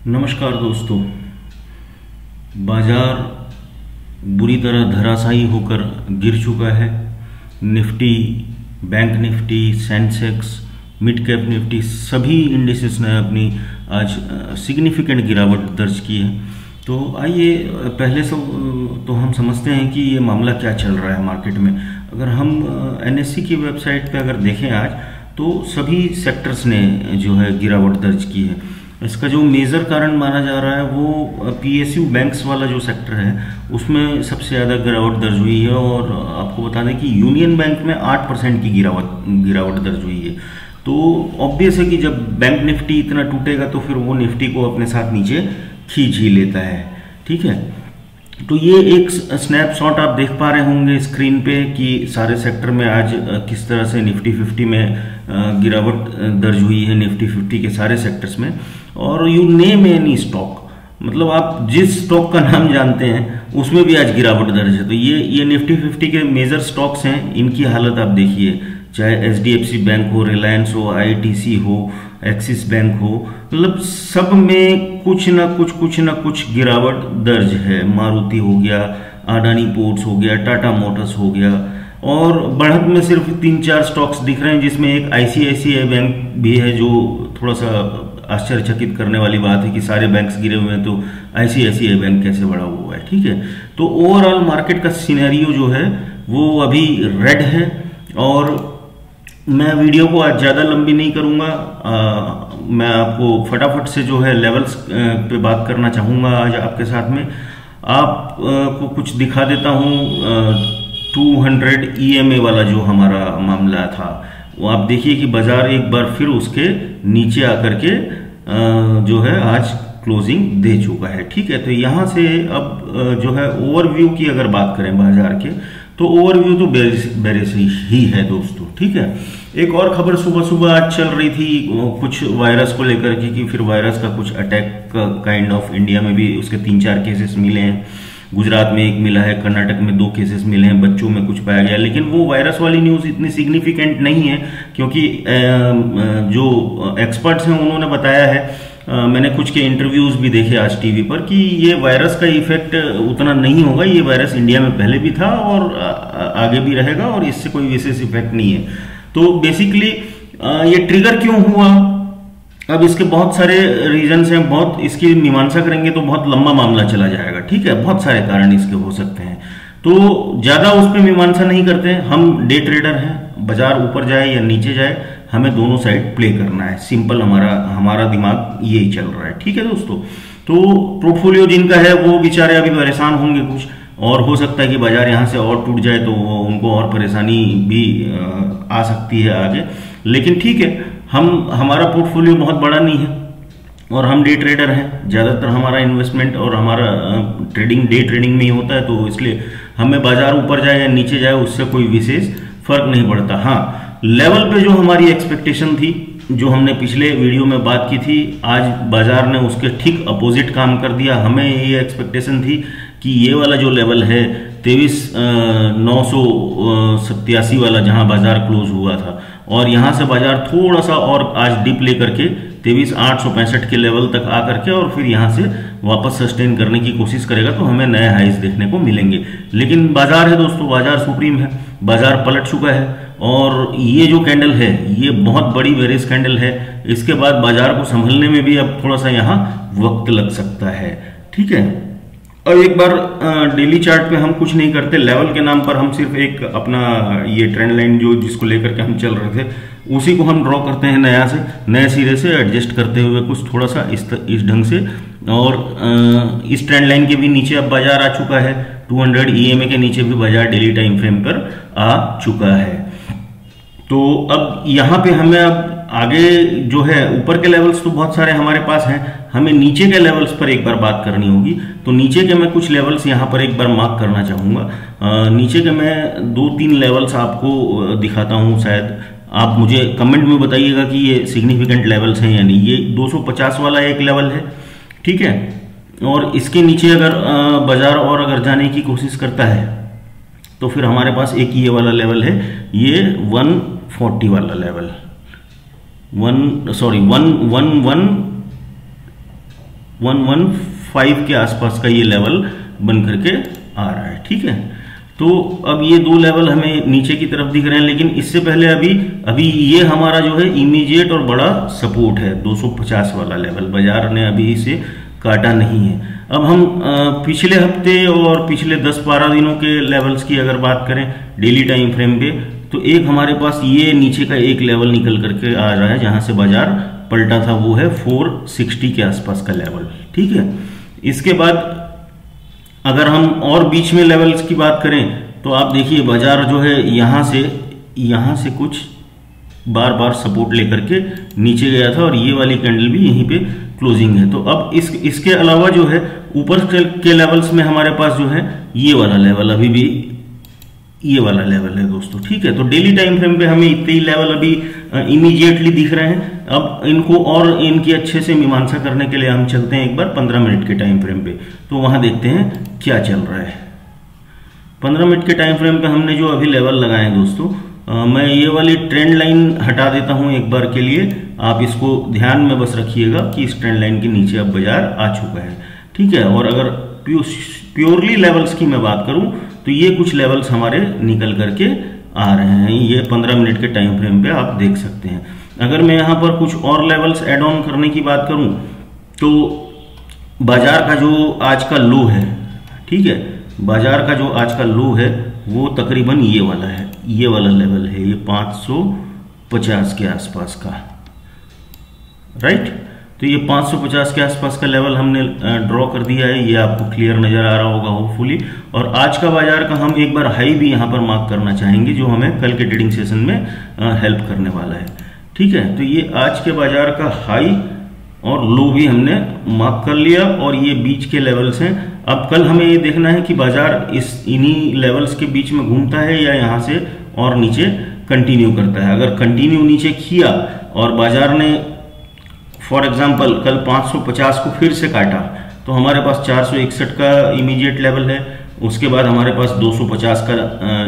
नमस्कार दोस्तों। बाजार बुरी तरह धराशायी होकर गिर चुका है। Nifty, bank Nifty, Sensex, mid cap Nifty सभी इंडिसेस ने अपनी आज सिग्निफिकेंट गिरावट दर्ज की है। तो आइए पहले से तो हम समझते हैं कि ये मामला क्या चल रहा है मार्केट में। अगर हम एनएससी की वेबसाइट पे अगर देखें आज, तो सभी सेक्टर्स ने जो है गिरावट दर्ज की है। इसका जो मेजर कारण माना जा रहा है वो पीएसयू बैंक्स वाला जो सेक्टर है उसमें सबसे ज़्यादा गिरावट दर्ज हुई है। और आपको बता दें कि यूनियन बैंक में 8% की गिरावट दर्ज हुई है। तो ऑब्वियस है कि जब बैंक निफ्टी इतना टूटेगा तो फिर वो निफ्टी को अपने साथ नीचे खींच ही लेता है। ठीक है, तो ये एक स्नैपशॉट आप देख पा रहे होंगे स्क्रीन पे कि सारे सेक्टर में आज किस तरह से निफ्टी 50 में गिरावट दर्ज हुई है, निफ्टी 50 के सारे सेक्टर्स में। और यू नेम एनी स्टॉक, मतलब आप जिस स्टॉक का नाम जानते हैं उसमें भी आज गिरावट दर्ज है। तो ये निफ्टी 50 के मेजर स्टॉक्स हैं, इनकी हालत आप देखिए, चाहे एचडीएफसी बैंक हो, रिलायंस हो, आईटीसी हो, एक्सिस बैंक हो, मतलब सब में कुछ ना कुछ गिरावट दर्ज है। मारुति हो गया, अडानी पोर्ट्स हो गया, टाटा मोटर्स हो गया। और बढ़त में सिर्फ 3-4 स्टॉक्स दिख रहे हैं, जिसमें एक आईसीआईसीआई बैंक भी है, जो थोड़ा सा आश्चर्यचकित करने वाली बात है कि सारे बैंक्स गिरे हुए हैं तो आईसीआईसीआई बैंक कैसे बढ़ा हुआ है। ठीक है, तो ओवरऑल मार्केट का सिनेरियो जो है वो अभी रेड है। और मैं वीडियो को आज ज़्यादा लंबी नहीं करूँगा, मैं आपको फटाफट से जो है लेवल्स पे बात करना चाहूँगा आज आपके साथ में। आपको कुछ दिखा देता हूँ। 200 EMA वाला जो हमारा मामला था वो आप देखिए कि बाजार एक बार फिर उसके नीचे आकर के जो है आज क्लोजिंग दे चुका है। ठीक है, तो यहाँ से अब जो है ओवरव्यू की अगर बात करें बाजार के, तो ओवरव्यू तो बेरिश ही है दोस्तों। ठीक है, एक और खबर सुबह आज चल रही थी कुछ वायरस को लेकर के कि फिर वायरस का कुछ अटैक काइंड ऑफ इंडिया में भी उसके 3-4 केसेस मिले हैं। गुजरात में एक मिला है, कर्नाटक में 2 केसेस मिले हैं, बच्चों में कुछ पाया गया। लेकिन वो वायरस वाली न्यूज़ इतनी सिग्निफिकेंट नहीं है, क्योंकि जो एक्सपर्ट्स हैं उन्होंने बताया है, मैंने कुछ के इंटरव्यूज भी देखे आज टीवी पर, कि ये वायरस का इफेक्ट उतना नहीं होगा। ये वायरस इंडिया में पहले भी था और आगे भी रहेगा, और इससे कोई विशेष इफेक्ट नहीं है। तो बेसिकली ये ट्रिगर क्यों हुआ, अब इसके बहुत सारे रीजंस हैं, बहुत इसकी मीमांसा करेंगे तो बहुत लंबा मामला चला जाएगा। ठीक है, बहुत सारे कारण इसके हो सकते हैं, तो ज्यादा उस पर मीमांसा नहीं करते हैं। हम डे ट्रेडर हैं, बाजार ऊपर जाए या नीचे जाए हमें दोनों साइड प्ले करना है। सिंपल हमारा दिमाग यही चल रहा है। ठीक है दोस्तों, तो पोर्टफोलियो जिनका है वो बेचारे अभी परेशान होंगे कुछ, और हो सकता है कि बाजार यहाँ से और टूट जाए तो उनको और परेशानी भी आ सकती है आगे। लेकिन ठीक है, हमारा पोर्टफोलियो बहुत बड़ा नहीं है और हम डे ट्रेडर हैं। ज़्यादातर हमारा इन्वेस्टमेंट और हमारा ट्रेडिंग डे ट्रेडिंग में ही होता है, तो इसलिए हमें बाजार ऊपर जाए या नीचे जाए उससे कोई विशेष फर्क नहीं पड़ता। हाँ, लेवल पे जो हमारी एक्सपेक्टेशन थी, जो हमने पिछले वीडियो में बात की थी, आज बाजार ने उसके ठीक अपोजिट काम कर दिया। हमें ये एक्सपेक्टेशन थी कि ये वाला जो लेवल है 23,987 वाला, जहां बाजार क्लोज हुआ था, और यहां से बाजार थोड़ा सा और आज डिप लेकर के 23,865 के लेवल तक आकर के और फिर यहां से वापस सस्टेन करने की कोशिश करेगा, तो हमें नए हाइज देखने को मिलेंगे। लेकिन बाजार है दोस्तों, बाजार सुप्रीम है, बाजार पलट चुका है। और ये जो कैंडल है ये बहुत बड़ी बेरिश कैंडल है। इसके बाद बाजार को संभलने में भी अब थोड़ा सा यहाँ वक्त लग सकता है। ठीक है, और एक बार डेली चार्ट पे हम कुछ नहीं करते, लेवल के नाम पर हम सिर्फ एक अपना ये ट्रेंड लाइन जो जिसको लेकर के हम चल रहे थे उसी को हम ड्रॉ करते हैं नए सिरे से एडजस्ट करते हुए कुछ थोड़ा सा इस ढंग से। और इस ट्रेंड लाइन के भी नीचे अब बाजार आ चुका है, 200 EMA के नीचे भी बाजार डेली टाइम फ्रेम पर आ चुका है। तो अब यहाँ पे हमें अब आगे जो है ऊपर के लेवल्स तो बहुत सारे हमारे पास हैं, हमें नीचे के लेवल्स पर एक बार बात करनी होगी। तो नीचे के मैं कुछ लेवल्स यहाँ पर एक बार मार्क करना चाहूँगा। नीचे के मैं 2-3 लेवल्स आपको दिखाता हूँ, शायद आप मुझे कमेंट में बताइएगा कि ये सिग्निफिकेंट लेवल्स हैं या नहीं। ये 250 वाला एक लेवल है, ठीक है, और इसके नीचे अगर बाजार और अगर जाने की कोशिश करता है तो फिर हमारे पास एक ये वाला लेवल है, ये 140 वाला लेवल, 111 115 के आसपास का ये लेवल बन करके आ रहा है। ठीक है, तो अब ये दो लेवल हमें नीचे की तरफ दिख रहे हैं, लेकिन इससे पहले अभी ये हमारा जो है इमीडिएट और बड़ा सपोर्ट है 250 वाला लेवल। बाजार ने अभी इसे काटा नहीं है। अब हम पिछले हफ्ते और पिछले 10-12 दिनों के लेवल्स की अगर बात करें डेली टाइम फ्रेम पे, तो एक हमारे पास ये नीचे का एक लेवल निकल करके आ रहा है जहां से बाजार पलटा था, वो है 460 के आसपास का लेवल। ठीक है, इसके बाद अगर हम और बीच में लेवल्स की बात करें तो आप देखिए बाजार जो है यहां से कुछ बार बार सपोर्ट लेकर के नीचे गया था और ये वाली कैंडल भी यहीं पे क्लोजिंग है। तो अब इसके अलावा जो है ऊपर के लेवल्स में हमारे पास जो है ये वाला लेवल अभी भी ये वाला लेवल है दोस्तों। ठीक है, तो डेली टाइम फ्रेम पे हमें इतने ही लेवल अभी इमीडिएटली दिख रहे हैं। अब इनको और इनकी अच्छे से मीमांसा करने के लिए हम चलते हैं एक बार 15 मिनट के टाइम फ्रेम पे, तो वहां देखते हैं क्या चल रहा है। 15 मिनट के टाइम फ्रेम पे हमने जो अभी लेवल लगाए हैं दोस्तों, मैं ये वाली ट्रेंड लाइन हटा देता हूं एक बार के लिए। आप इसको ध्यान में बस रखिएगा कि इस ट्रेंड लाइन के नीचे अब बाजार आ चुका है। ठीक है, और अगर प्योरली लेवल्स की मैं बात करूं तो ये कुछ लेवल्स हमारे निकल करके आ रहे हैं। ये 15 मिनट के टाइम फ्रेम पे आप देख सकते हैं। अगर मैं यहां पर कुछ और लेवल्स ऐड ऑन करने की बात करूं तो बाजार का जो आज का लो है, ठीक है, बाजार का जो आज का लो है वो तकरीबन ये वाला है, ये वाला लेवल है, ये 550 के आसपास का, राइट। तो ये 550 के आसपास का लेवल हमने ड्रॉ कर दिया है, ये आपको क्लियर नजर आ रहा होगा होपफुली। और आज का बाजार का हम एक बार हाई भी यहां पर मार्क करना चाहेंगे जो हमें कल के ट्रेडिंग सेशन में हेल्प करने वाला है। ठीक है, तो ये आज के बाजार का हाई और लो भी हमने मार्क कर लिया और ये बीच के लेवल्स हैं। अब कल हमें ये देखना है कि बाजार इन्हीं लेवल्स के बीच में घूमता है या यहां से और नीचे कंटिन्यू करता है। अगर कंटिन्यू नीचे किया और बाजार ने फॉर एग्जांपल कल 550 को फिर से काटा तो हमारे पास 461 का इमीडिएट लेवल है, उसके बाद हमारे पास 250 का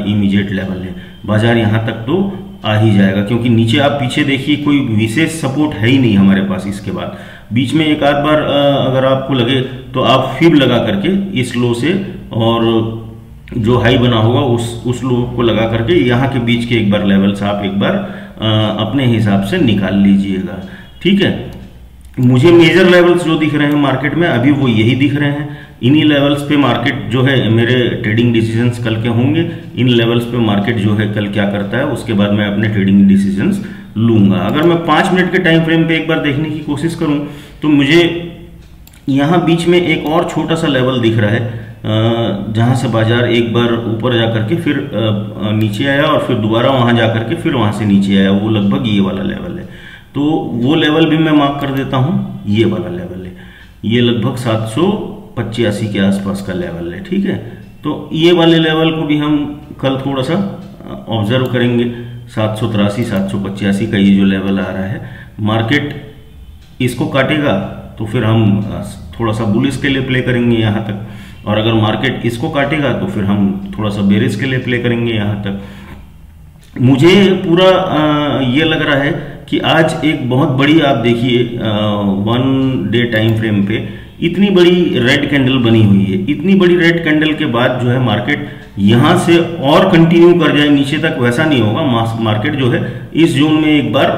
इमीडिएट लेवल है। बाजार यहां तक तो आ ही जाएगा क्योंकि नीचे आप पीछे देखिए कोई विशेष सपोर्ट है ही नहीं हमारे पास। इसके बाद बीच में एक आध बार अगर आपको लगे तो आप फिब लगा करके इस लो से और जो हाई बना होगा उस लो को लगा करके यहाँ के बीच के एक बार लेवल्स आप एक बार अपने हिसाब से निकाल लीजिएगा। ठीक है, मुझे मेजर लेवल्स जो दिख रहे हैं मार्केट में अभी वो यही दिख रहे हैं। इन्हीं लेवल्स पे मार्केट जो है मेरे ट्रेडिंग डिसीजंस कल के होंगे। इन लेवल्स पे मार्केट जो है कल क्या करता है उसके बाद मैं अपने ट्रेडिंग डिसीजंस लूंगा। अगर मैं 5 मिनट के टाइम फ्रेम पे एक बार देखने की कोशिश करूं तो मुझे यहां बीच में एक और छोटा सा लेवल दिख रहा है जहां से बाजार एक बार ऊपर जाकर के फिर नीचे आया और फिर दोबारा वहां जाकर के फिर वहां से नीचे आया, वो लगभग ये वाला लेवल है। तो वो लेवल भी मैं मार्क कर देता हूं, ये वाला लेवल है, ये लगभग 785 के आसपास का लेवल है। ठीक है, तो ये वाले लेवल को भी हम कल थोड़ा सा ऑब्जर्व करेंगे। 783 785 का ये जो लेवल आ रहा है, मार्केट इसको काटेगा तो फिर हम थोड़ा सा बुलिश के लिए प्ले करेंगे यहां तक, और अगर मार्केट इसको काटेगा तो फिर हम थोड़ा सा बेरिश के लिए प्ले करेंगे यहां तक। मुझे पूरा ये लग रहा है कि आज एक बहुत बड़ी, आप देखिए 1 डे टाइम फ्रेम पे इतनी बड़ी रेड कैंडल बनी हुई है। इतनी बड़ी रेड कैंडल के बाद जो है मार्केट यहां से और कंटिन्यू कर जाए नीचे तक, वैसा नहीं होगा। मार्केट जो है इस जोन में एक बार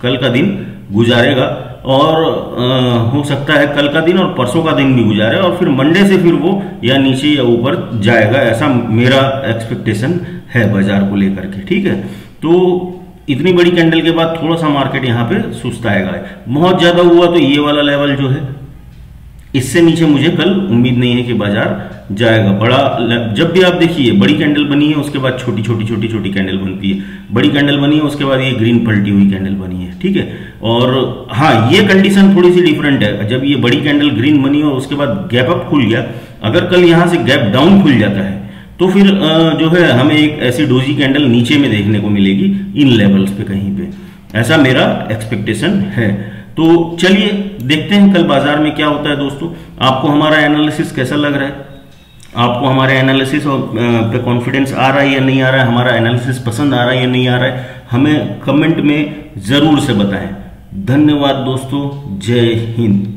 कल का दिन गुजारेगा और हो सकता है कल का दिन और परसों का दिन भी गुजारे और फिर मंडे से फिर वो या नीचे या ऊपर जाएगा, ऐसा मेरा एक्सपेक्टेशन है बाजार को लेकर के। ठीक है, तो इतनी बड़ी कैंडल के बाद थोड़ा सा मार्केट यहाँ पे सुस्ताएगा। बहुत ज्यादा हुआ तो ये वाला लेवल जो है, इससे नीचे मुझे कल उम्मीद नहीं है कि बाजार जाएगा। बड़ा जब भी आप देखिए बड़ी कैंडल बनी है उसके बाद छोटी छोटी कैंडल बनती है, बड़ी कैंडल बनी है उसके बाद ये ग्रीन पलटी हुई कैंडल बनी है। ठीक है, और हाँ ये कंडीशन थोड़ी सी डिफरेंट है। जब ये बड़ी कैंडल ग्रीन बनी और उसके बाद गैप अप खुल गया, अगर कल यहां से गैप डाउन खुल जाता है तो फिर जो है हमें एक ऐसी डोजी कैंडल नीचे में देखने को मिलेगी इन लेवल्स पे कहीं पे, ऐसा मेरा एक्सपेक्टेशन है। तो चलिए देखते हैं कल बाजार में क्या होता है दोस्तों। आपको हमारा एनालिसिस कैसा लग रहा है? आपको हमारे एनालिसिस पे कॉन्फिडेंस आ रहा है या नहीं आ रहा है? हमारा एनालिसिस पसंद आ रहा है या नहीं आ रहा है? हमें कमेंट में जरूर से बताएं। धन्यवाद दोस्तों, जय हिंद।